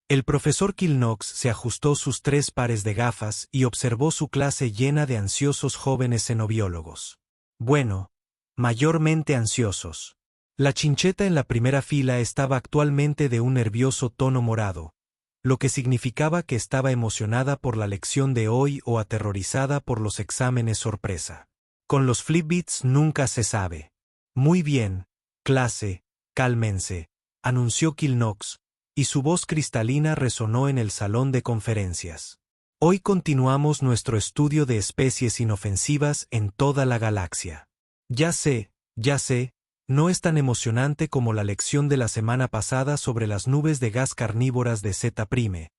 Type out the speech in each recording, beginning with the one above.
El profesor Kilnox se ajustó sus 3 pares de gafas y observó su clase llena de ansiosos jóvenes xenobiólogos. Bueno, mayormente ansiosos. La chincheta en la primera fila estaba actualmente de un nervioso tono morado, lo que significaba que estaba emocionada por la lección de hoy o aterrorizada por los exámenes sorpresa. Con los Flipbits nunca se sabe. Muy bien, clase, cálmense, anunció Kilnox, y su voz cristalina resonó en el salón de conferencias. Hoy continuamos nuestro estudio de especies inofensivas en toda la galaxia. Ya sé, no es tan emocionante como la lección de la semana pasada sobre las nubes de gas carnívoras de Z',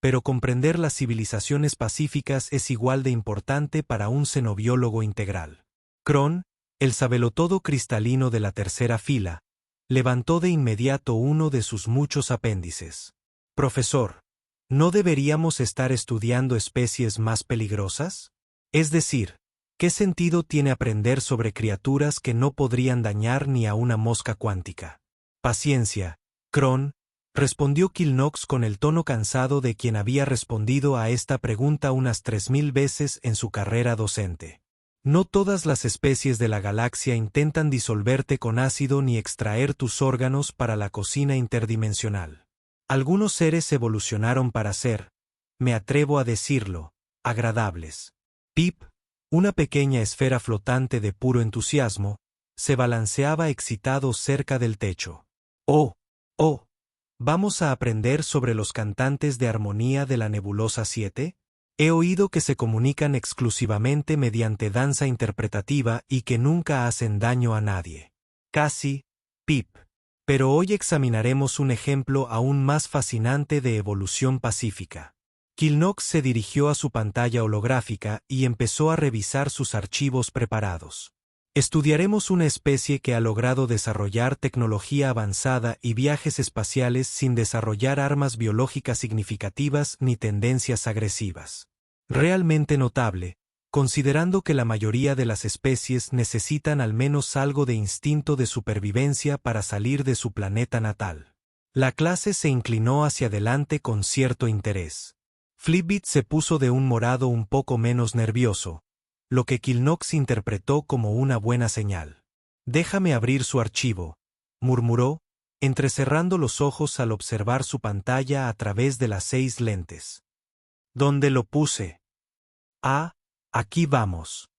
pero comprender las civilizaciones pacíficas es igual de importante para un xenobiólogo integral. Kron, el sabelotodo cristalino de la tercera fila, levantó de inmediato uno de sus muchos apéndices. Profesor, ¿no deberíamos estar estudiando especies más peligrosas? Es decir, ¿qué sentido tiene aprender sobre criaturas que no podrían dañar ni a una mosca cuántica? Paciencia, Kron, respondió Kilnox con el tono cansado de quien había respondido a esta pregunta unas 3000 veces en su carrera docente. No todas las especies de la galaxia intentan disolverte con ácido ni extraer tus órganos para la cocina interdimensional. Algunos seres evolucionaron para ser, me atrevo a decirlo, agradables. Pip, una pequeña esfera flotante de puro entusiasmo, se balanceaba excitado cerca del techo. ¡Oh! ¿Vamos a aprender sobre los cantantes de armonía de la nebulosa 7? He oído que se comunican exclusivamente mediante danza interpretativa y que nunca hacen daño a nadie. Casi, Pip. Pero hoy examinaremos un ejemplo aún más fascinante de evolución pacífica. Kilnox se dirigió a su pantalla holográfica y empezó a revisar sus archivos preparados. Estudiaremos una especie que ha logrado desarrollar tecnología avanzada y viajes espaciales sin desarrollar armas biológicas significativas ni tendencias agresivas. Realmente notable, considerando que la mayoría de las especies necesitan al menos algo de instinto de supervivencia para salir de su planeta natal. La clase se inclinó hacia adelante con cierto interés. Flipbit se puso de un morado un poco menos nervioso, lo que Kilnox interpretó como una buena señal. «Déjame abrir su archivo», murmuró, entrecerrando los ojos al observar su pantalla a través de las 6 lentes. ¿Dónde lo puse? Ah, aquí vamos.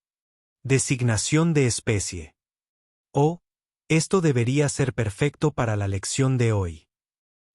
Designación de especie. Oh, esto debería ser perfecto para la lección de hoy.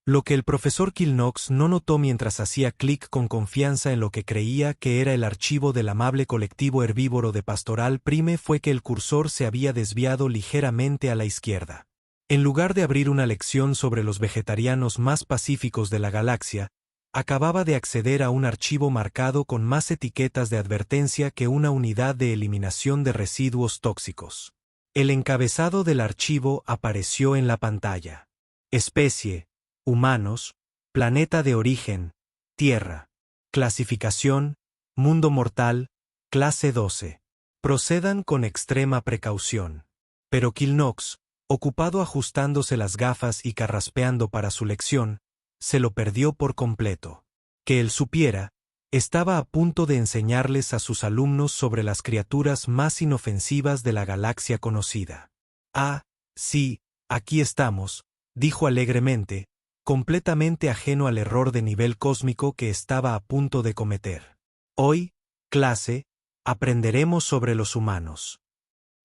Lo que el profesor Kilnox no notó mientras hacía clic con confianza en lo que creía que era el archivo del amable colectivo herbívoro de Pastoral Prime fue que el cursor se había desviado ligeramente a la izquierda. En lugar de abrir una lección sobre los vegetarianos más pacíficos de la galaxia, acababa de acceder a un archivo marcado con más etiquetas de advertencia que una unidad de eliminación de residuos tóxicos. El encabezado del archivo apareció en la pantalla. Especie: humanos, planeta de origen, Tierra. Clasificación: mundo mortal, clase 12. Procedan con extrema precaución. Pero Kilnox, ocupado ajustándose las gafas y carraspeando para su lección, se lo perdió por completo. Que él supiera, estaba a punto de enseñarles a sus alumnos sobre las criaturas más inofensivas de la galaxia conocida. Ah, sí, aquí estamos, dijo alegremente, completamente ajeno al error de nivel cósmico que estaba a punto de cometer. Hoy, clase, aprenderemos sobre los humanos.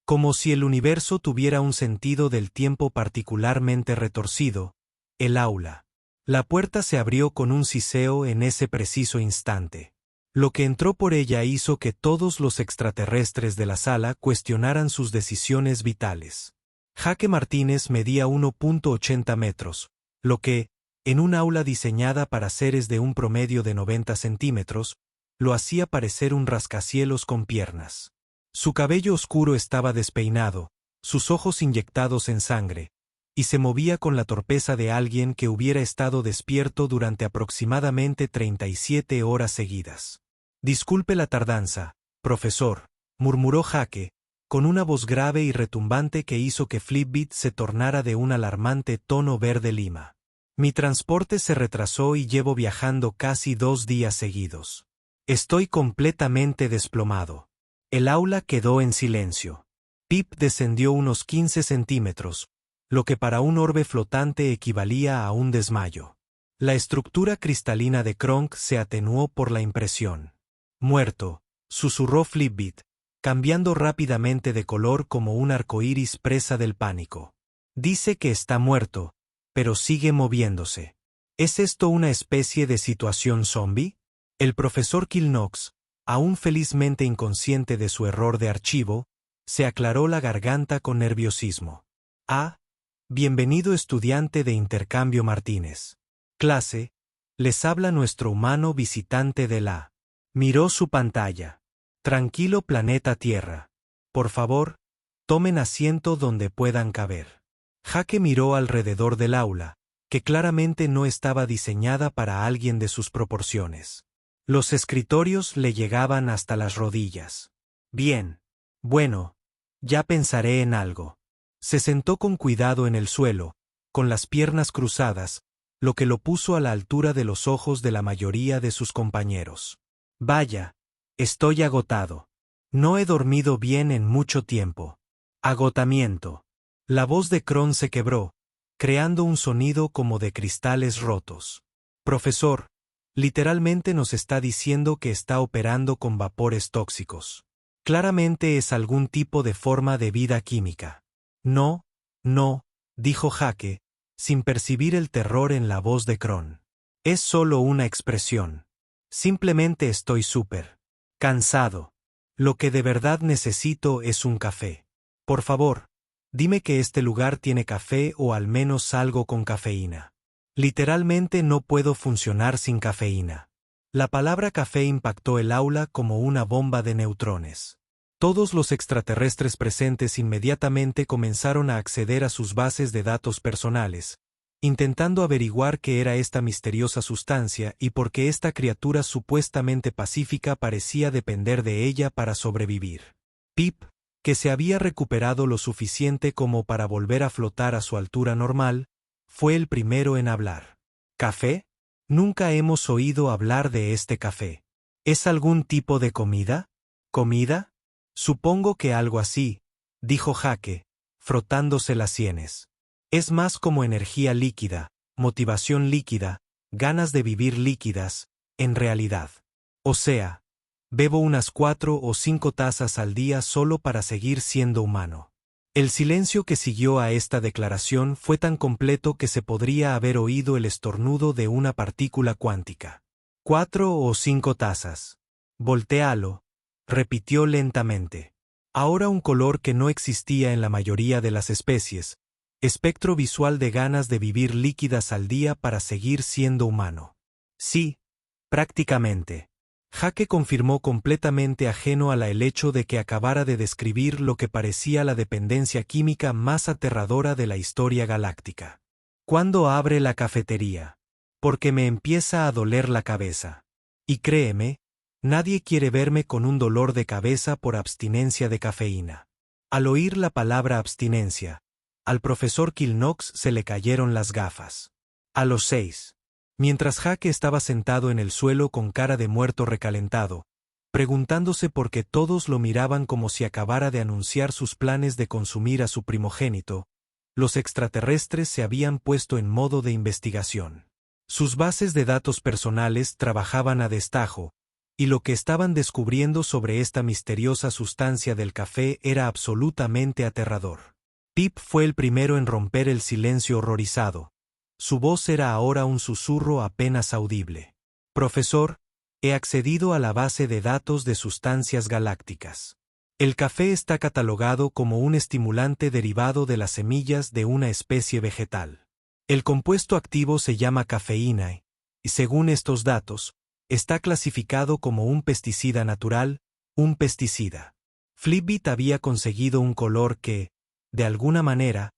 Como si el universo tuviera un sentido del tiempo particularmente retorcido, el aula. La puerta se abrió con un siseo en ese preciso instante. Lo que entró por ella hizo que todos los extraterrestres de la sala cuestionaran sus decisiones vitales. Jaque Martínez medía 1.80 metros, lo que, en un aula diseñada para seres de un promedio de 90 centímetros, lo hacía parecer un rascacielos con piernas. Su cabello oscuro estaba despeinado, sus ojos inyectados en sangre, y se movía con la torpeza de alguien que hubiera estado despierto durante aproximadamente 37 horas seguidas. «Disculpe la tardanza, profesor», murmuró Jaque, con una voz grave y retumbante que hizo que Flipbit se tornara de un alarmante tono verde lima. Mi transporte se retrasó y llevo viajando casi 2 días seguidos. Estoy completamente desplomado. El aula quedó en silencio. Pip descendió unos 15 centímetros, lo que para un orbe flotante equivalía a un desmayo. La estructura cristalina de Kronk se atenuó por la impresión. Muerto, susurró Flipbit, cambiando rápidamente de color como un arcoíris presa del pánico. Dice que está muerto, pero sigue moviéndose. ¿Es esto una especie de situación zombie? El profesor Kilnox, aún felizmente inconsciente de su error de archivo, se aclaró la garganta con nerviosismo. Ah, bienvenido estudiante de intercambio Martínez. Clase, les habla nuestro humano visitante de la. Miró su pantalla. Tranquilo planeta Tierra. Por favor, tomen asiento donde puedan caber. Jake miró alrededor del aula, que claramente no estaba diseñada para alguien de sus proporciones. Los escritorios le llegaban hasta las rodillas. Bien. Bueno, ya pensaré en algo. Se sentó con cuidado en el suelo, con las piernas cruzadas, lo que lo puso a la altura de los ojos de la mayoría de sus compañeros. Vaya, estoy agotado. No he dormido bien en mucho tiempo. Agotamiento. La voz de Kron se quebró, creando un sonido como de cristales rotos. Profesor, literalmente nos está diciendo que está operando con vapores tóxicos. Claramente es algún tipo de forma de vida química. No, dijo Jake, sin percibir el terror en la voz de Kron. Es solo una expresión. Simplemente estoy súper cansado. Lo que de verdad necesito es un café. Por favor, dime que este lugar tiene café o al menos algo con cafeína. Literalmente no puedo funcionar sin cafeína. La palabra café impactó el aula como una bomba de neutrones. Todos los extraterrestres presentes inmediatamente comenzaron a acceder a sus bases de datos personales, intentando averiguar qué era esta misteriosa sustancia y por qué esta criatura supuestamente pacífica parecía depender de ella para sobrevivir. Pip, que se había recuperado lo suficiente como para volver a flotar a su altura normal, fue el primero en hablar. ¿Café? Nunca hemos oído hablar de este café. ¿Es algún tipo de comida? ¿Comida? Supongo que algo así, dijo Jake, frotándose las sienes. Es más como energía líquida, motivación líquida, ganas de vivir líquidas, en realidad. O sea, bebo unas 4 o 5 tazas al día solo para seguir siendo humano. El silencio que siguió a esta declaración fue tan completo que se podría haber oído el estornudo de una partícula cuántica. 4 o 5 tazas. Voltéalo, repitió lentamente. Ahora un color que no existía en la mayoría de las especies. Espectro visual de ganas de vivir líquidas al día para seguir siendo humano. Sí, prácticamente. Jake confirmó completamente ajeno el hecho de que acabara de describir lo que parecía la dependencia química más aterradora de la historia galáctica. ¿Cuándo abre la cafetería? Porque me empieza a doler la cabeza. Y créeme, nadie quiere verme con un dolor de cabeza por abstinencia de cafeína. Al oír la palabra abstinencia, al profesor Kilnox se le cayeron las gafas. A los 6. Mientras Jake estaba sentado en el suelo con cara de muerto recalentado, preguntándose por qué todos lo miraban como si acabara de anunciar sus planes de consumir a su primogénito, los extraterrestres se habían puesto en modo de investigación. Sus bases de datos personales trabajaban a destajo, y lo que estaban descubriendo sobre esta misteriosa sustancia del café era absolutamente aterrador. Pip fue el primero en romper el silencio horrorizado. Su voz era ahora un susurro apenas audible. Profesor, he accedido a la base de datos de sustancias galácticas. El café está catalogado como un estimulante derivado de las semillas de una especie vegetal. El compuesto activo se llama cafeína y, según estos datos, está clasificado como un pesticida natural, un pesticida. Flipbit había conseguido un color que, de alguna manera,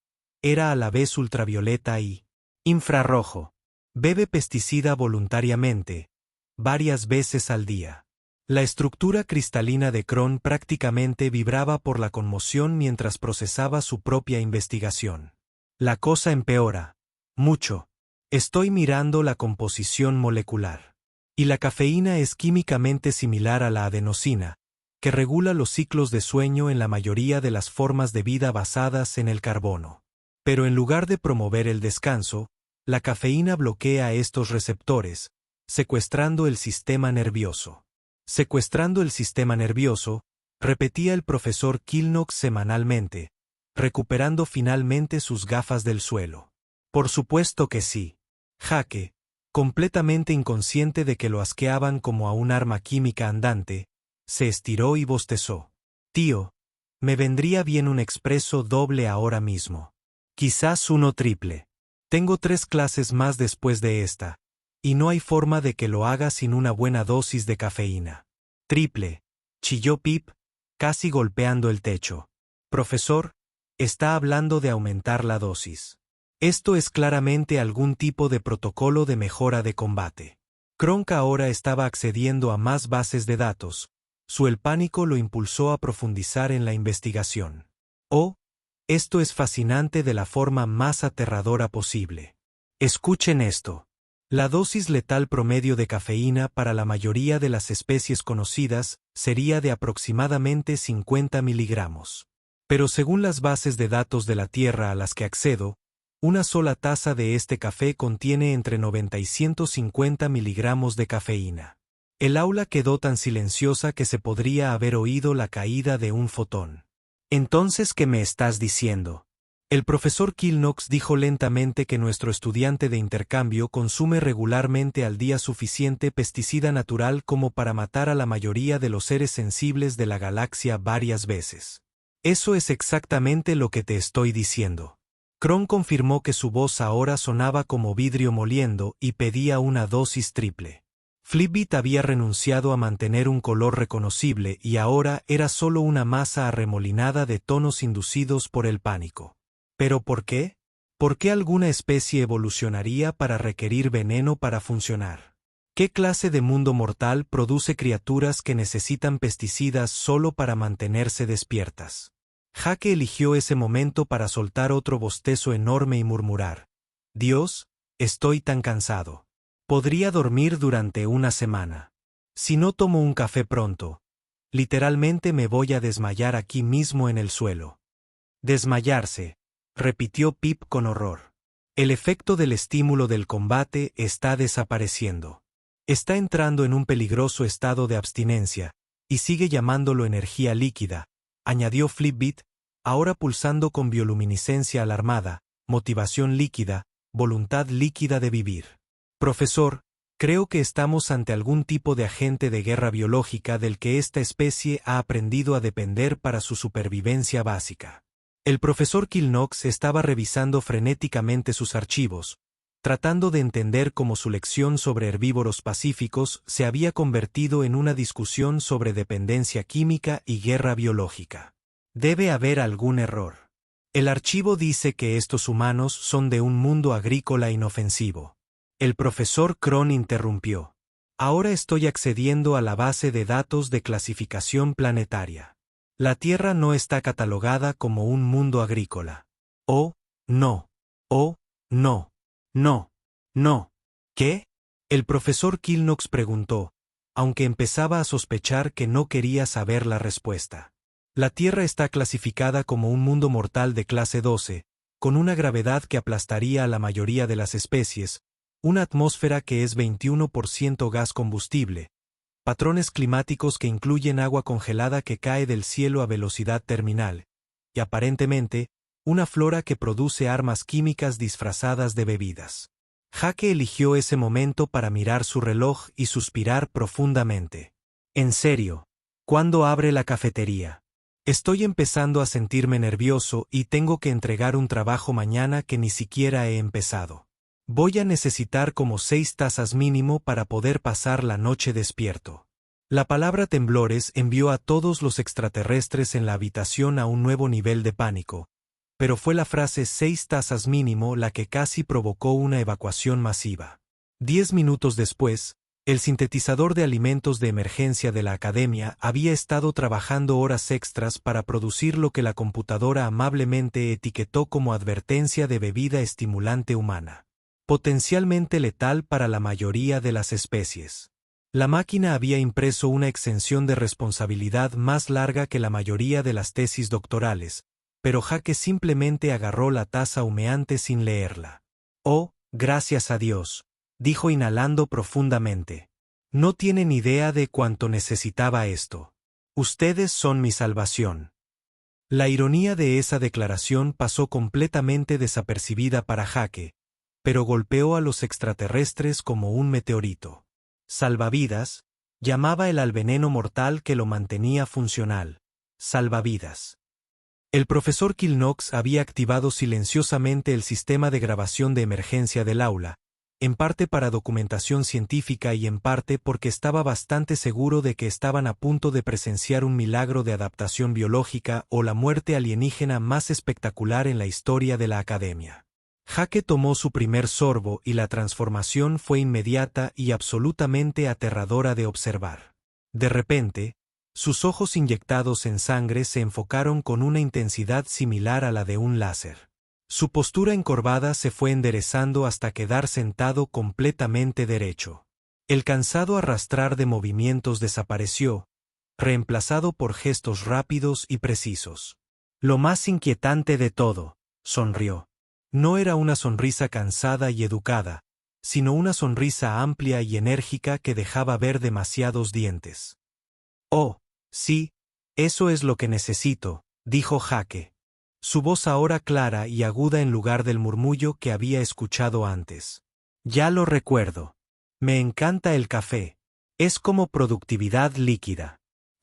era a la vez ultravioleta y infrarrojo. Bebe pesticida voluntariamente, varias veces al día. La estructura cristalina de Kron prácticamente vibraba por la conmoción mientras procesaba su propia investigación. La cosa empeora. Mucho. Estoy mirando la composición molecular. Y la cafeína es químicamente similar a la adenosina, que regula los ciclos de sueño en la mayoría de las formas de vida basadas en el carbono. Pero en lugar de promover el descanso, la cafeína bloquea estos receptores, secuestrando el sistema nervioso. Secuestrando el sistema nervioso, repetía el profesor Kilnox semanalmente, recuperando finalmente sus gafas del suelo. Por supuesto que sí. Jake, completamente inconsciente de que lo asqueaban como a un arma química andante, se estiró y bostezó. Tío, me vendría bien un expreso doble ahora mismo. Quizás uno triple. Tengo 3 clases más después de esta, y no hay forma de que lo haga sin una buena dosis de cafeína. Triple, chilló Pip, casi golpeando el techo. Profesor, está hablando de aumentar la dosis. Esto es claramente algún tipo de protocolo de mejora de combate. Kronk ahora estaba accediendo a más bases de datos. El pánico lo impulsó a profundizar en la investigación. Oh, esto es fascinante de la forma más aterradora posible. Escuchen esto. La dosis letal promedio de cafeína para la mayoría de las especies conocidas sería de aproximadamente 50 miligramos. Pero según las bases de datos de la Tierra a las que accedo, una sola taza de este café contiene entre 90 y 150 miligramos de cafeína. El aula quedó tan silenciosa que se podría haber oído la caída de un fotón. Entonces, ¿qué me estás diciendo? El profesor Kilnox dijo lentamente que nuestro estudiante de intercambio consume regularmente al día suficiente pesticida natural como para matar a la mayoría de los seres sensibles de la galaxia varias veces. Eso es exactamente lo que te estoy diciendo. Kron confirmó que su voz ahora sonaba como vidrio moliendo y pedía una dosis triple. Flipbit había renunciado a mantener un color reconocible y ahora era solo una masa arremolinada de tonos inducidos por el pánico. ¿Pero por qué? ¿Por qué alguna especie evolucionaría para requerir veneno para funcionar? ¿Qué clase de mundo mortal produce criaturas que necesitan pesticidas solo para mantenerse despiertas? Jake eligió ese momento para soltar otro bostezo enorme y murmurar: Dios, estoy tan cansado. Podría dormir durante una semana. Si no tomo un café pronto, literalmente me voy a desmayar aquí mismo en el suelo. Desmayarse, repitió Pip con horror. El efecto del estímulo del combate está desapareciendo. Está entrando en un peligroso estado de abstinencia, y sigue llamándolo energía líquida, añadió Flipbit, ahora pulsando con bioluminiscencia alarmada, motivación líquida, voluntad líquida de vivir. Profesor, creo que estamos ante algún tipo de agente de guerra biológica del que esta especie ha aprendido a depender para su supervivencia básica. El profesor Kilnox estaba revisando frenéticamente sus archivos, tratando de entender cómo su lección sobre herbívoros pacíficos se había convertido en una discusión sobre dependencia química y guerra biológica. Debe haber algún error. El archivo dice que estos humanos son de un mundo agrícola inofensivo. El profesor Kron interrumpió. Ahora estoy accediendo a la base de datos de clasificación planetaria. La Tierra no está catalogada como un mundo agrícola. Oh, no. Oh, no. No. No. ¿Qué? El profesor Kilnox preguntó, aunque empezaba a sospechar que no quería saber la respuesta. La Tierra está clasificada como un mundo mortal de clase 12, con una gravedad que aplastaría a la mayoría de las especies, una atmósfera que es 21% gas combustible, patrones climáticos que incluyen agua congelada que cae del cielo a velocidad terminal, y aparentemente, una flora que produce armas químicas disfrazadas de bebidas. Jake eligió ese momento para mirar su reloj y suspirar profundamente. En serio, ¿cuándo abre la cafetería? Estoy empezando a sentirme nervioso y tengo que entregar un trabajo mañana que ni siquiera he empezado. Voy a necesitar como 6 tazas mínimo para poder pasar la noche despierto. La palabra temblores envió a todos los extraterrestres en la habitación a un nuevo nivel de pánico, pero fue la frase 6 tazas mínimo la que casi provocó una evacuación masiva. 10 minutos después, el sintetizador de alimentos de emergencia de la academia había estado trabajando horas extras para producir lo que la computadora amablemente etiquetó como advertencia de bebida estimulante humana. potencialmente letal para la mayoría de las especies. La máquina había impreso una exención de responsabilidad más larga que la mayoría de las tesis doctorales, pero Jake simplemente agarró la taza humeante sin leerla. Oh, gracias a Dios, dijo inhalando profundamente. No tienen idea de cuánto necesitaba esto. Ustedes son mi salvación. La ironía de esa declaración pasó completamente desapercibida para Jake, pero golpeó a los extraterrestres como un meteorito. Salvavidas, llamaba él al veneno mortal que lo mantenía funcional. Salvavidas. El profesor Kilnox había activado silenciosamente el sistema de grabación de emergencia del aula, en parte para documentación científica y en parte porque estaba bastante seguro de que estaban a punto de presenciar un milagro de adaptación biológica o la muerte alienígena más espectacular en la historia de la academia. Jake tomó su primer sorbo y la transformación fue inmediata y absolutamente aterradora de observar. De repente, sus ojos inyectados en sangre se enfocaron con una intensidad similar a la de un láser. Su postura encorvada se fue enderezando hasta quedar sentado completamente derecho. El cansado arrastrar de movimientos desapareció, reemplazado por gestos rápidos y precisos. Lo más inquietante de todo, sonrió. No era una sonrisa cansada y educada, sino una sonrisa amplia y enérgica que dejaba ver demasiados dientes. Oh, sí, eso es lo que necesito, dijo Jake. Su voz ahora clara y aguda en lugar del murmullo que había escuchado antes. Ya lo recuerdo. Me encanta el café. Es como productividad líquida.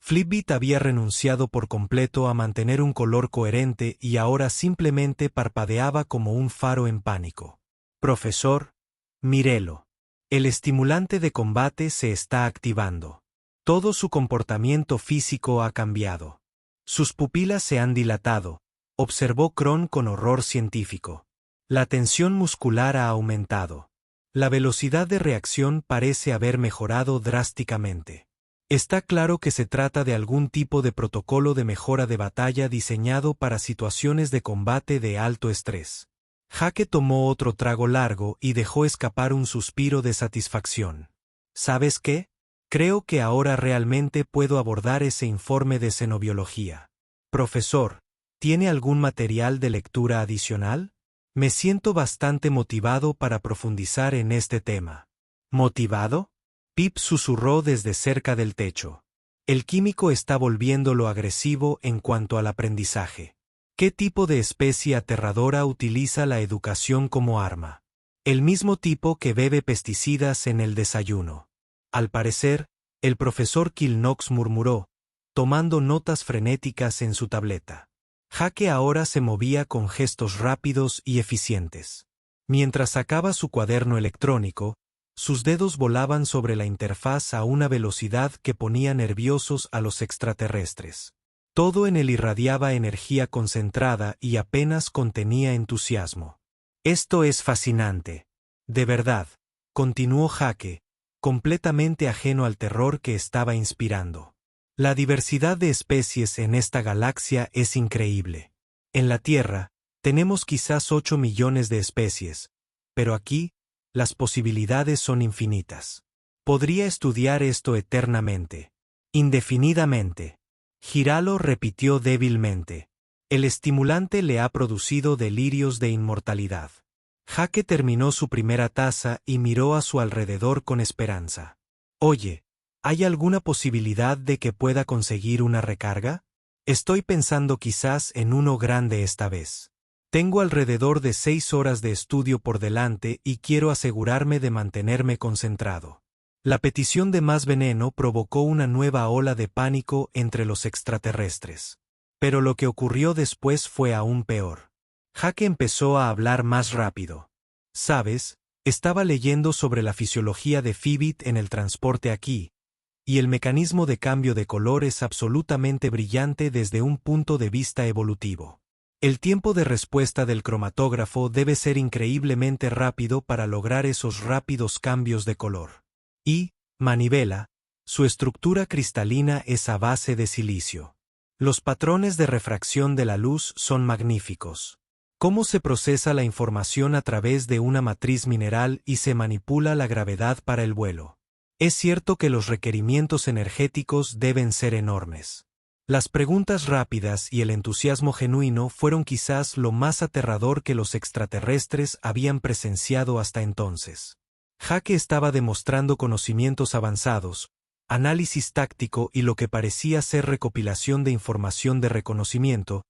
Flipbit había renunciado por completo a mantener un color coherente y ahora simplemente parpadeaba como un faro en pánico. Profesor, mírelo. El estimulante de combate se está activando. Todo su comportamiento físico ha cambiado. Sus pupilas se han dilatado, observó Cron con horror científico. La tensión muscular ha aumentado. La velocidad de reacción parece haber mejorado drásticamente. Está claro que se trata de algún tipo de protocolo de mejora de batalla diseñado para situaciones de combate de alto estrés. Jake tomó otro trago largo y dejó escapar un suspiro de satisfacción. ¿Sabes qué? Creo que ahora realmente puedo abordar ese informe de xenobiología. Profesor, ¿tiene algún material de lectura adicional? Me siento bastante motivado para profundizar en este tema. ¿Motivado? Pip susurró desde cerca del techo. El químico está volviéndolo agresivo en cuanto al aprendizaje. ¿Qué tipo de especie aterradora utiliza la educación como arma? El mismo tipo que bebe pesticidas en el desayuno. Al parecer, el profesor Kilnox murmuró, tomando notas frenéticas en su tableta. Jake ahora se movía con gestos rápidos y eficientes. Mientras sacaba su cuaderno electrónico, sus dedos volaban sobre la interfaz a una velocidad que ponía nerviosos a los extraterrestres. Todo en él irradiaba energía concentrada y apenas contenía entusiasmo. Esto es fascinante. De verdad, continuó Jake, completamente ajeno al terror que estaba inspirando. La diversidad de especies en esta galaxia es increíble. En la Tierra, tenemos quizás 8 millones de especies, pero aquí, las posibilidades son infinitas. Podría estudiar esto eternamente. Indefinidamente. Giralo repitió débilmente. El estimulante le ha producido delirios de inmortalidad. Jake terminó su primera taza y miró a su alrededor con esperanza. Oye, ¿hay alguna posibilidad de que pueda conseguir una recarga? Estoy pensando quizás en uno grande esta vez. Tengo alrededor de 6 horas de estudio por delante y quiero asegurarme de mantenerme concentrado. La petición de más veneno provocó una nueva ola de pánico entre los extraterrestres. Pero lo que ocurrió después fue aún peor. Jake empezó a hablar más rápido. ¿Sabes? Estaba leyendo sobre la fisiología de Phoebit en el transporte aquí, y el mecanismo de cambio de color es absolutamente brillante desde un punto de vista evolutivo. El tiempo de respuesta del cromatógrafo debe ser increíblemente rápido para lograr esos rápidos cambios de color. Y, manivela, su estructura cristalina es a base de silicio. Los patrones de refracción de la luz son magníficos. Cómo se procesa la información a través de una matriz mineral y se manipula la gravedad para el vuelo. Es cierto que los requerimientos energéticos deben ser enormes. Las preguntas rápidas y el entusiasmo genuino fueron quizás lo más aterrador que los extraterrestres habían presenciado hasta entonces. Jake estaba demostrando conocimientos avanzados, análisis táctico y lo que parecía ser recopilación de información de reconocimiento,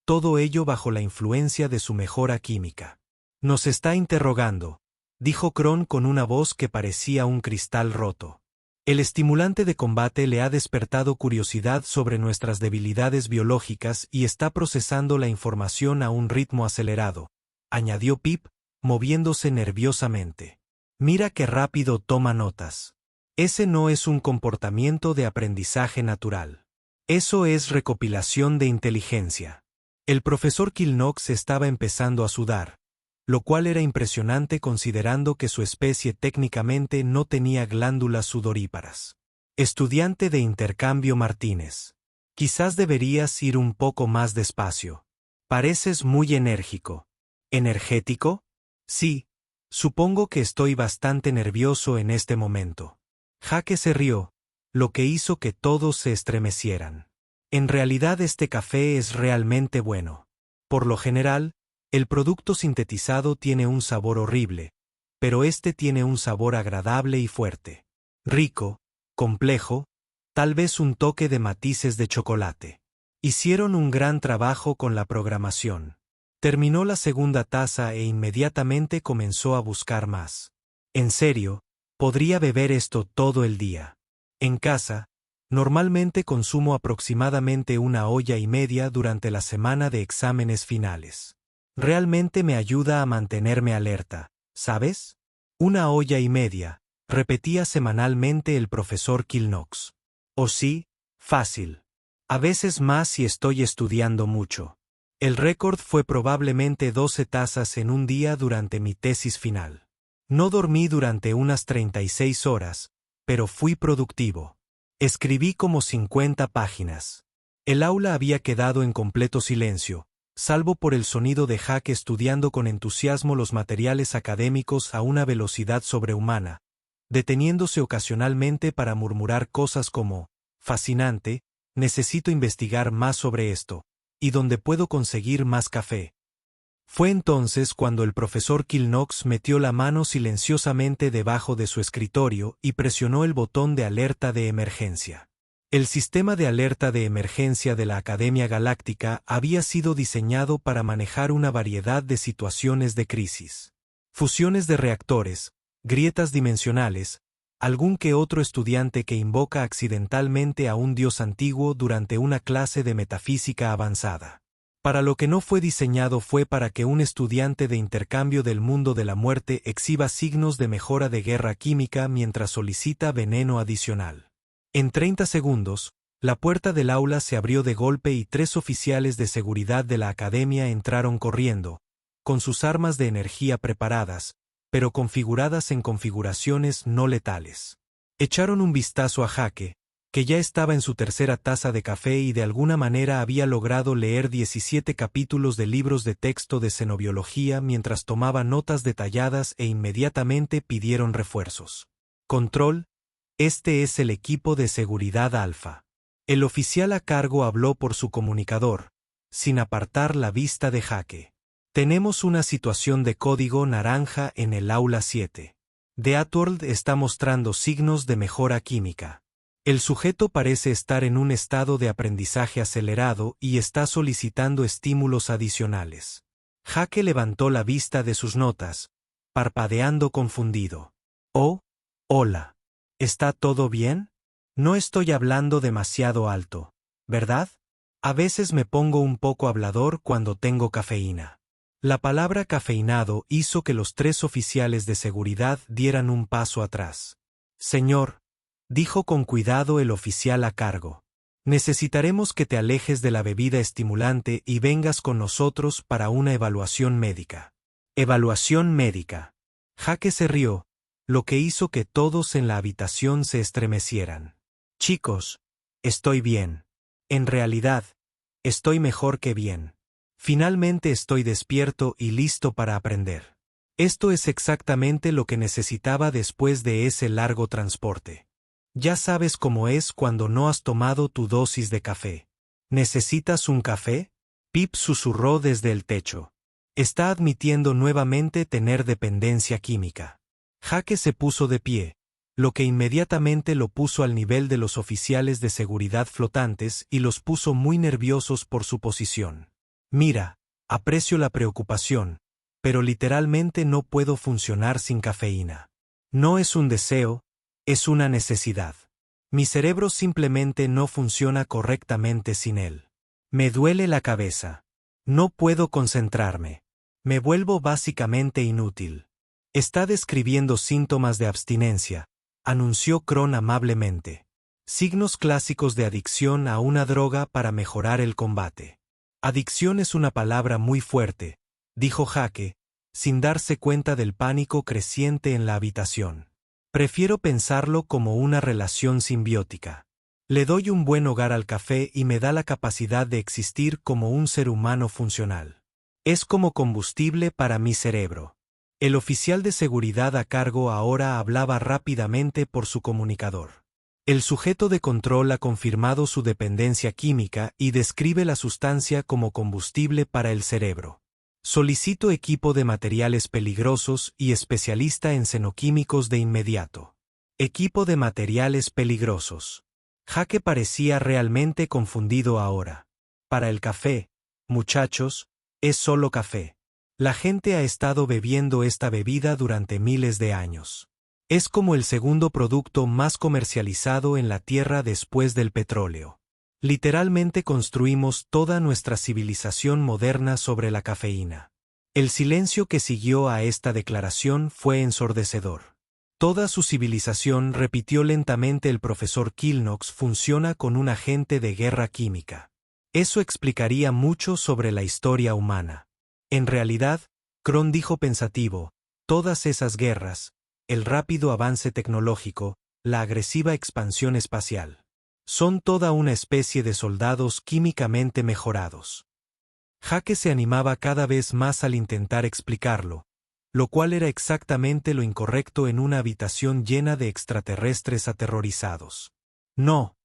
todo ello bajo la influencia de su mejora química. Nos está interrogando, dijo Kron con una voz que parecía un cristal roto. El estimulante de combate le ha despertado curiosidad sobre nuestras debilidades biológicas y está procesando la información a un ritmo acelerado, añadió Pip, moviéndose nerviosamente. Mira qué rápido toma notas. Ese no es un comportamiento de aprendizaje natural. Eso es recopilación de inteligencia. El profesor Kilnox estaba empezando a sudar, lo cual era impresionante considerando que su especie técnicamente no tenía glándulas sudoríparas. Estudiante de intercambio Martínez. Quizás deberías ir un poco más despacio. Pareces muy enérgico. ¿Energético? Sí, supongo que estoy bastante nervioso en este momento. Jake se rió, lo que hizo que todos se estremecieran. En realidad este café es realmente bueno. Por lo general, el producto sintetizado tiene un sabor horrible, pero este tiene un sabor agradable y fuerte. Rico, complejo, tal vez un toque de matices de chocolate. Hicieron un gran trabajo con la programación. Terminó la segunda taza e inmediatamente comenzó a buscar más. En serio, podría beber esto todo el día. En casa, normalmente consumo aproximadamente 1,5 horas durante la semana de exámenes finales. Realmente me ayuda a mantenerme alerta, ¿sabes? 1,5 horas, repetía semanalmente el profesor Kilnox. ¿Oh sí? Fácil. A veces más si estoy estudiando mucho. El récord fue probablemente 12 tazas en un día durante mi tesis final. No dormí durante unas 36 horas, pero fui productivo. Escribí como 50 páginas. El aula había quedado en completo silencio, salvo por el sonido de Jake estudiando con entusiasmo los materiales académicos a una velocidad sobrehumana, deteniéndose ocasionalmente para murmurar cosas como, fascinante, necesito investigar más sobre esto, y dónde puedo conseguir más café. Fue entonces cuando el profesor Kilnox metió la mano silenciosamente debajo de su escritorio y presionó el botón de alerta de emergencia. El sistema de alerta de emergencia de la Academia Galáctica había sido diseñado para manejar una variedad de situaciones de crisis. Fusiones de reactores, grietas dimensionales, algún que otro estudiante que invoca accidentalmente a un dios antiguo durante una clase de metafísica avanzada. Para lo que no fue diseñado fue para que un estudiante de intercambio del mundo de la muerte exhiba signos de mejora de guerra química mientras solicita veneno adicional. En 30 segundos, la puerta del aula se abrió de golpe y 3 oficiales de seguridad de la academia entraron corriendo, con sus armas de energía preparadas, pero configuradas en configuraciones no letales. Echaron un vistazo a Jake, que ya estaba en su tercera taza de café y de alguna manera había logrado leer 17 capítulos de libros de texto de xenobiología mientras tomaba notas detalladas e inmediatamente pidieron refuerzos. Control, este es el equipo de seguridad alfa. El oficial a cargo habló por su comunicador, sin apartar la vista de Jake. Tenemos una situación de código naranja en el aula 7. The Atworld está mostrando signos de mejora química. El sujeto parece estar en un estado de aprendizaje acelerado y está solicitando estímulos adicionales. Jake levantó la vista de sus notas, parpadeando confundido. Oh, hola. ¿Está todo bien? No estoy hablando demasiado alto, ¿verdad? A veces me pongo un poco hablador cuando tengo cafeína. La palabra cafeinado hizo que los 3 oficiales de seguridad dieran un paso atrás. Señor, dijo con cuidado el oficial a cargo. Necesitaremos que te alejes de la bebida estimulante y vengas con nosotros para una evaluación médica. Evaluación médica. Jake se rió, lo que hizo que todos en la habitación se estremecieran. Chicos, estoy bien. En realidad, estoy mejor que bien. Finalmente estoy despierto y listo para aprender. Esto es exactamente lo que necesitaba después de ese largo transporte. Ya sabes cómo es cuando no has tomado tu dosis de café. ¿Necesitas un café? Pip susurró desde el techo. Está admitiendo nuevamente tener dependencia química. Jake se puso de pie, lo que inmediatamente lo puso al nivel de los oficiales de seguridad flotantes y los puso muy nerviosos por su posición. Mira, aprecio la preocupación, pero literalmente no puedo funcionar sin cafeína. No es un deseo, es una necesidad. Mi cerebro simplemente no funciona correctamente sin él. Me duele la cabeza. No puedo concentrarme. Me vuelvo básicamente inútil. Está describiendo síntomas de abstinencia, anunció Cron amablemente. Signos clásicos de adicción a una droga para mejorar el combate. Adicción es una palabra muy fuerte, dijo Jake, sin darse cuenta del pánico creciente en la habitación. Prefiero pensarlo como una relación simbiótica. Le doy un buen hogar al café y me da la capacidad de existir como un ser humano funcional. Es como combustible para mi cerebro. El oficial de seguridad a cargo ahora hablaba rápidamente por su comunicador. El sujeto de control ha confirmado su dependencia química y describe la sustancia como combustible para el cerebro. Solicito equipo de materiales peligrosos y especialista en xenoquímicos de inmediato. Equipo de materiales peligrosos. Jake parecía realmente confundido ahora. Para el café, muchachos, es solo café. La gente ha estado bebiendo esta bebida durante miles de años. Es como el segundo producto más comercializado en la Tierra después del petróleo. Literalmente construimos toda nuestra civilización moderna sobre la cafeína. El silencio que siguió a esta declaración fue ensordecedor. Toda su civilización, repitió lentamente el profesor Kilnox, funciona con un agente de guerra química. Eso explicaría mucho sobre la historia humana. En realidad, Cron dijo pensativo, todas esas guerras, el rápido avance tecnológico, la agresiva expansión espacial. Son toda una especie de soldados químicamente mejorados. Jake se animaba cada vez más al intentar explicarlo, lo cual era exactamente lo incorrecto en una habitación llena de extraterrestres aterrorizados. No,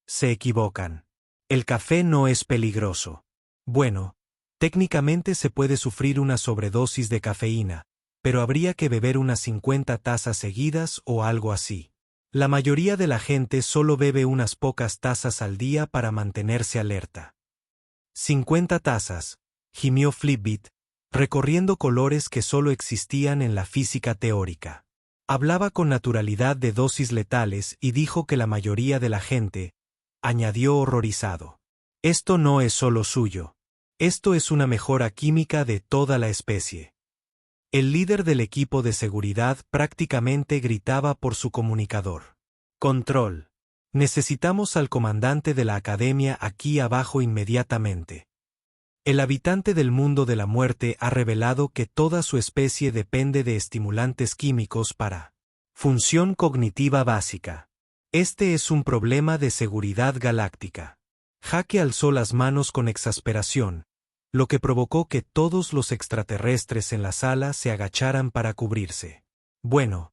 se equivocan. El café no es peligroso. Bueno, técnicamente se puede sufrir una sobredosis de cafeína, pero habría que beber unas 50 tazas seguidas o algo así. La mayoría de la gente solo bebe unas pocas tazas al día para mantenerse alerta. 50 tazas, gimió Flipbit, recorriendo colores que solo existían en la física teórica. Hablaba con naturalidad de dosis letales y dijo que la mayoría de la gente, añadió horrorizado. Esto no es solo suyo. Esto es una mejora química de toda la especie. El líder del equipo de seguridad prácticamente gritaba por su comunicador. Control. Necesitamos al comandante de la academia aquí abajo inmediatamente. El habitante del mundo de la muerte ha revelado que toda su especie depende de estimulantes químicos para función cognitiva básica. Este es un problema de seguridad galáctica. Jake alzó las manos con exasperación, lo que provocó que todos los extraterrestres en la sala se agacharan para cubrirse. Bueno,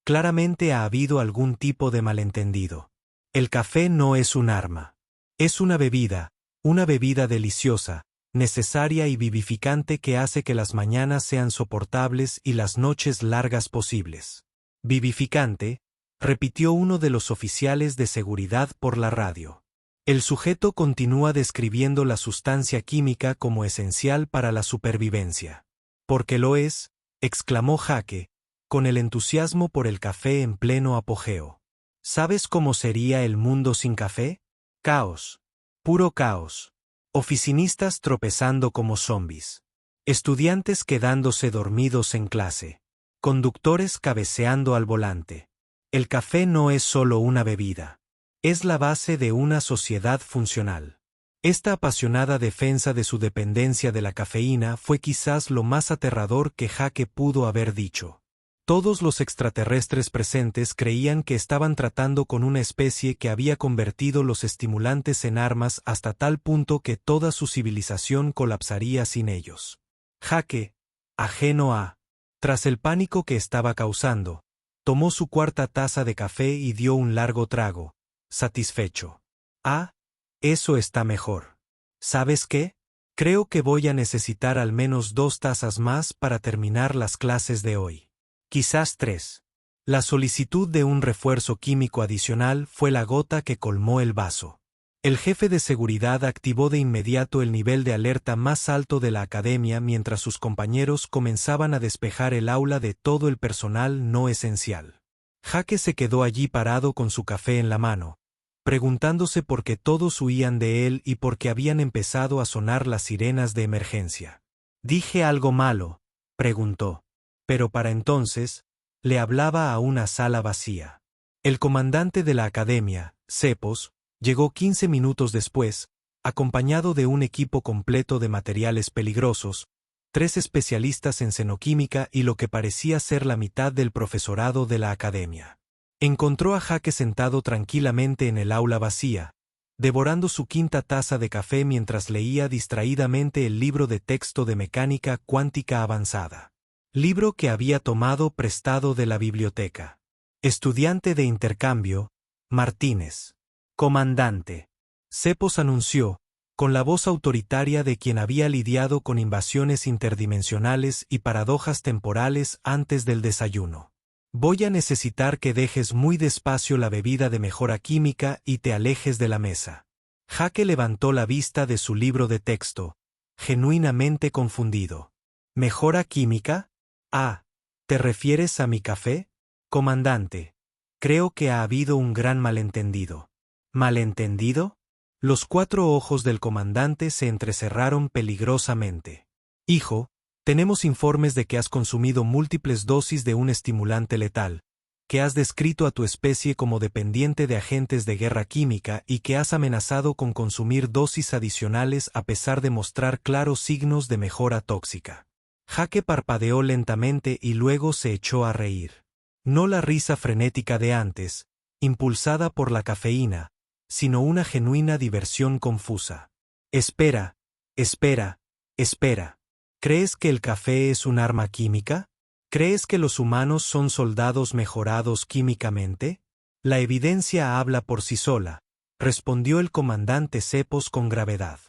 claramente ha habido algún tipo de malentendido. El café no es un arma. Es una bebida deliciosa, necesaria y vivificante que hace que las mañanas sean soportables y las noches largas posibles. Vivificante, repitió uno de los oficiales de seguridad por la radio. El sujeto continúa describiendo la sustancia química como esencial para la supervivencia. Porque lo es, exclamó Jake, con el entusiasmo por el café en pleno apogeo. ¿Sabes cómo sería el mundo sin café? Caos. Puro caos. Oficinistas tropezando como zombis. Estudiantes quedándose dormidos en clase. Conductores cabeceando al volante. El café no es solo una bebida. Es la base de una sociedad funcional. Esta apasionada defensa de su dependencia de la cafeína fue quizás lo más aterrador que Jake pudo haber dicho. Todos los extraterrestres presentes creían que estaban tratando con una especie que había convertido los estimulantes en armas hasta tal punto que toda su civilización colapsaría sin ellos. Jake, ajeno a, tras el pánico que estaba causando, tomó su cuarta taza de café y dio un largo trago, satisfecho. Ah, eso está mejor. ¿Sabes qué? Creo que voy a necesitar al menos 2 tazas más para terminar las clases de hoy. Quizás 3. La solicitud de un refuerzo químico adicional fue la gota que colmó el vaso. El jefe de seguridad activó de inmediato el nivel de alerta más alto de la academia mientras sus compañeros comenzaban a despejar el aula de todo el personal no esencial. Jake se quedó allí parado con su café en la mano, preguntándose por qué todos huían de él y por qué habían empezado a sonar las sirenas de emergencia. ¿Dije algo malo?, preguntó. Pero para entonces, le hablaba a una sala vacía. El comandante de la academia, Cepos, llegó 15 minutos después, acompañado de un equipo completo de materiales peligrosos, 3 especialistas en xenoquímica y lo que parecía ser la mitad del profesorado de la academia. Encontró a Jake sentado tranquilamente en el aula vacía, devorando su quinta taza de café mientras leía distraídamente el libro de texto de mecánica cuántica avanzada. Libro que había tomado prestado de la biblioteca. Estudiante de intercambio, Martínez. Comandante. Cepos anunció, con la voz autoritaria de quien había lidiado con invasiones interdimensionales y paradojas temporales antes del desayuno. Voy a necesitar que dejes muy despacio la bebida de mejora química y te alejes de la mesa. Jake levantó la vista de su libro de texto, genuinamente confundido. ¿Mejora química? Ah, ¿te refieres a mi café? Comandante, creo que ha habido un gran malentendido. ¿Malentendido? Los 4 ojos del comandante se entrecerraron peligrosamente. Hijo, tenemos informes de que has consumido múltiples dosis de un estimulante letal, que has descrito a tu especie como dependiente de agentes de guerra química y que has amenazado con consumir dosis adicionales a pesar de mostrar claros signos de mejora tóxica. Jake parpadeó lentamente y luego se echó a reír. No la risa frenética de antes, impulsada por la cafeína, sino una genuina diversión confusa. Espera, espera, espera. ¿Crees que el café es un arma química? ¿Crees que los humanos son soldados mejorados químicamente? La evidencia habla por sí sola, respondió el comandante Cepos con gravedad.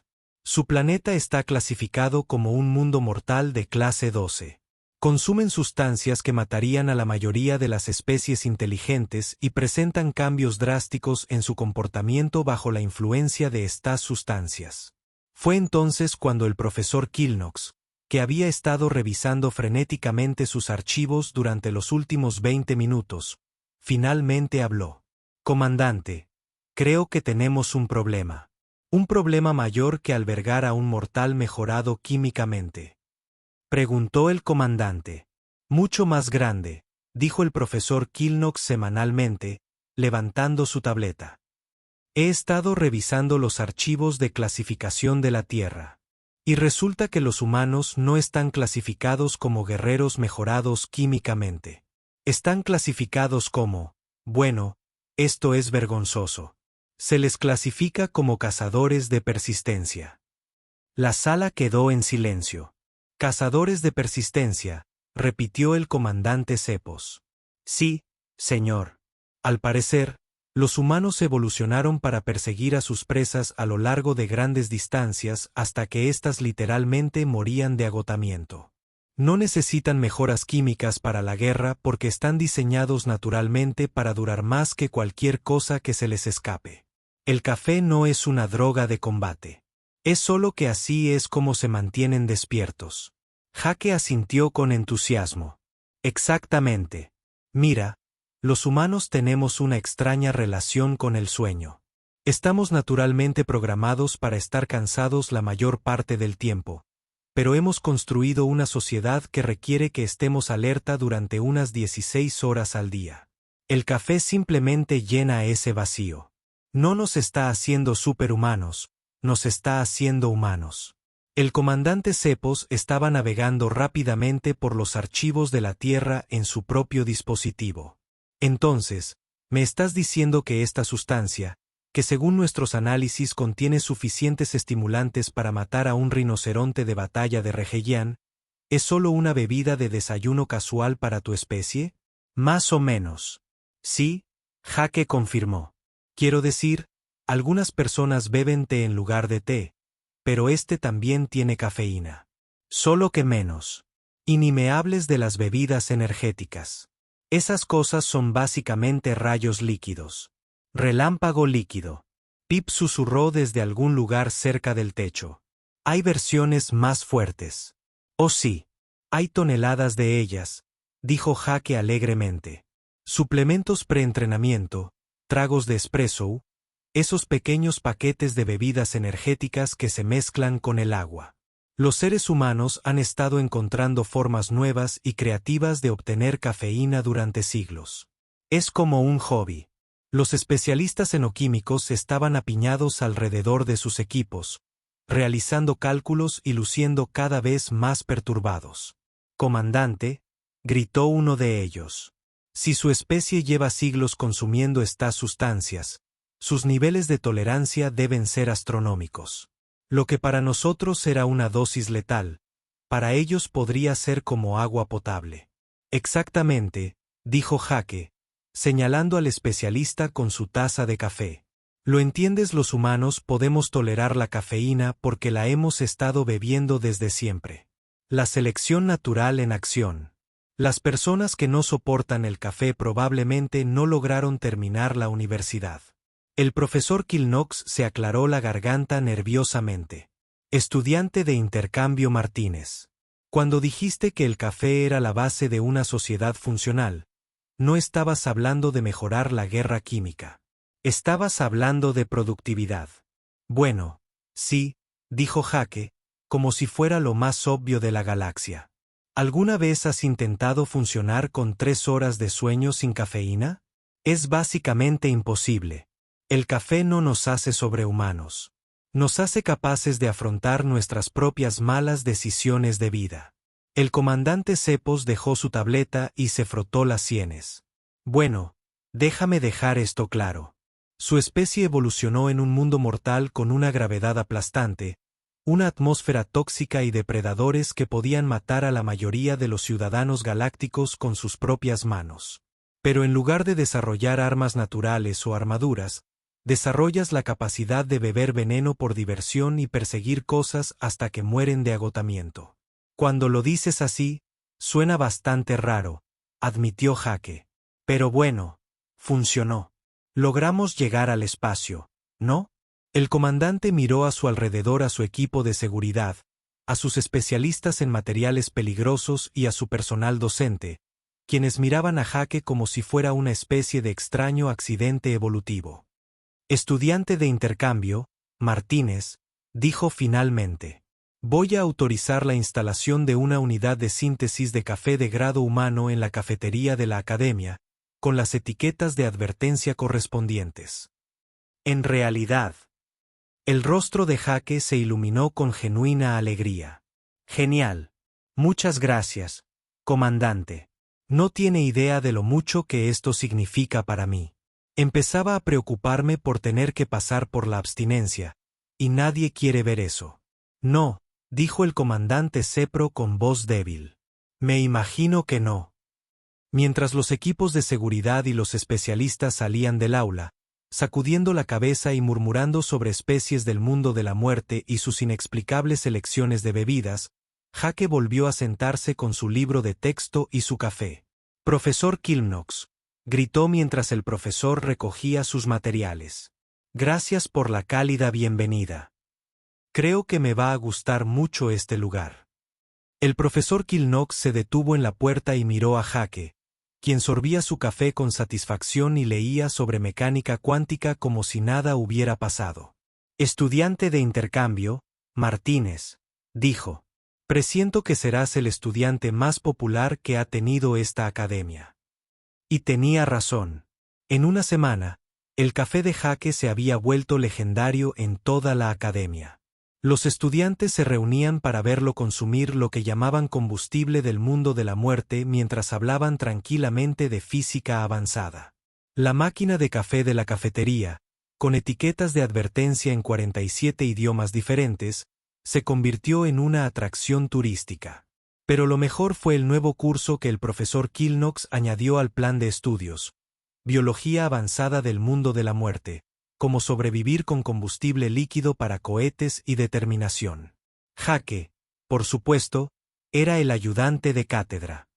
Su planeta está clasificado como un mundo mortal de clase 12. Consumen sustancias que matarían a la mayoría de las especies inteligentes y presentan cambios drásticos en su comportamiento bajo la influencia de estas sustancias. Fue entonces cuando el profesor Kilnox, que había estado revisando frenéticamente sus archivos durante los últimos 20 minutos, finalmente habló. Comandante, creo que tenemos un problema. Un problema mayor que albergar a un mortal mejorado químicamente. Preguntó el comandante. Mucho más grande, dijo el profesor Kilnox semanalmente, levantando su tableta. He estado revisando los archivos de clasificación de la Tierra. Y resulta que los humanos no están clasificados como guerreros mejorados químicamente. Están clasificados como, bueno, esto es vergonzoso. Se les clasifica como cazadores de persistencia. La sala quedó en silencio. Cazadores de persistencia, repitió el comandante Cepos. Sí, señor. Al parecer, los humanos evolucionaron para perseguir a sus presas a lo largo de grandes distancias hasta que éstas literalmente morían de agotamiento. No necesitan mejoras químicas para la guerra porque están diseñados naturalmente para durar más que cualquier cosa que se les escape. El café no es una droga de combate. Es solo que así es como se mantienen despiertos. Jake asintió con entusiasmo. Exactamente. Mira, los humanos tenemos una extraña relación con el sueño. Estamos naturalmente programados para estar cansados la mayor parte del tiempo, pero hemos construido una sociedad que requiere que estemos alerta durante unas 16 horas al día. El café simplemente llena ese vacío. No nos está haciendo superhumanos, nos está haciendo humanos. El comandante Cepos estaba navegando rápidamente por los archivos de la Tierra en su propio dispositivo. Entonces, ¿me estás diciendo que esta sustancia, que según nuestros análisis contiene suficientes estimulantes para matar a un rinoceronte de batalla de Regellán, es solo una bebida de desayuno casual para tu especie? Más o menos. Sí, Jake confirmó. Quiero decir, algunas personas beben té en lugar de té, pero este también tiene cafeína. Solo que menos. Y ni me hables de las bebidas energéticas. Esas cosas son básicamente rayos líquidos. Relámpago líquido. Pip susurró desde algún lugar cerca del techo. Hay versiones más fuertes. Oh sí. Hay toneladas de ellas, dijo Jake alegremente. Suplementos preentrenamiento, tragos de espresso, esos pequeños paquetes de bebidas energéticas que se mezclan con el agua. Los seres humanos han estado encontrando formas nuevas y creativas de obtener cafeína durante siglos. Es como un hobby. Los especialistas enoquímicos estaban apiñados alrededor de sus equipos, realizando cálculos y luciendo cada vez más perturbados. Comandante, gritó uno de ellos. Si su especie lleva siglos consumiendo estas sustancias, sus niveles de tolerancia deben ser astronómicos. Lo que para nosotros era una dosis letal, para ellos podría ser como agua potable. Exactamente, dijo Jake, señalando al especialista con su taza de café. Lo entiendes, los humanos podemos tolerar la cafeína porque la hemos estado bebiendo desde siempre. La selección natural en acción. Las personas que no soportan el café probablemente no lograron terminar la universidad. El profesor Kilnox se aclaró la garganta nerviosamente. Estudiante de intercambio Martínez. Cuando dijiste que el café era la base de una sociedad funcional, no estabas hablando de mejorar la guerra química. Estabas hablando de productividad. Bueno, sí, dijo Jake, como si fuera lo más obvio de la galaxia. ¿Alguna vez has intentado funcionar con 3 horas de sueño sin cafeína? Es básicamente imposible. El café no nos hace sobrehumanos. Nos hace capaces de afrontar nuestras propias malas decisiones de vida. El comandante Cepos dejó su tableta y se frotó las sienes. Bueno, déjame dejar esto claro. Su especie evolucionó en un mundo mortal con una gravedad aplastante, una atmósfera tóxica y depredadores que podían matar a la mayoría de los ciudadanos galácticos con sus propias manos. Pero en lugar de desarrollar armas naturales o armaduras, desarrollas la capacidad de beber veneno por diversión y perseguir cosas hasta que mueren de agotamiento. Cuando lo dices así, suena bastante raro, admitió Jake. Pero bueno, funcionó. Logramos llegar al espacio, ¿no? El comandante miró a su alrededor a su equipo de seguridad, a sus especialistas en materiales peligrosos y a su personal docente, quienes miraban a Jake como si fuera una especie de extraño accidente evolutivo. Estudiante de intercambio, Martínez, dijo finalmente. Voy a autorizar la instalación de una unidad de síntesis de café de grado humano en la cafetería de la academia, con las etiquetas de advertencia correspondientes. En realidad, el rostro de Jake se iluminó con genuina alegría. Genial. Muchas gracias, comandante. No tiene idea de lo mucho que esto significa para mí. Empezaba a preocuparme por tener que pasar por la abstinencia, y nadie quiere ver eso. No, dijo el comandante Cepro con voz débil. Me imagino que no. Mientras los equipos de seguridad y los especialistas salían del aula, sacudiendo la cabeza y murmurando sobre especies del mundo de la muerte y sus inexplicables elecciones de bebidas, Jake volvió a sentarse con su libro de texto y su café. Profesor Kilnox, gritó mientras el profesor recogía sus materiales. Gracias por la cálida bienvenida. Creo que me va a gustar mucho este lugar. El profesor Kilnox se detuvo en la puerta y miró a Jake, quien sorbía su café con satisfacción y leía sobre mecánica cuántica como si nada hubiera pasado. Estudiante de intercambio, Martínez, dijo. Presiento que serás el estudiante más popular que ha tenido esta academia. Y tenía razón. En una semana, el café de Jake se había vuelto legendario en toda la academia. Los estudiantes se reunían para verlo consumir lo que llamaban combustible del mundo de la muerte mientras hablaban tranquilamente de física avanzada. La máquina de café de la cafetería, con etiquetas de advertencia en 47 idiomas diferentes, se convirtió en una atracción turística. Pero lo mejor fue el nuevo curso que el profesor Kilnox añadió al plan de estudios: Biología avanzada del mundo de la muerte, cómo sobrevivir con combustible líquido para cohetes y determinación. Jake, por supuesto, era el ayudante de cátedra.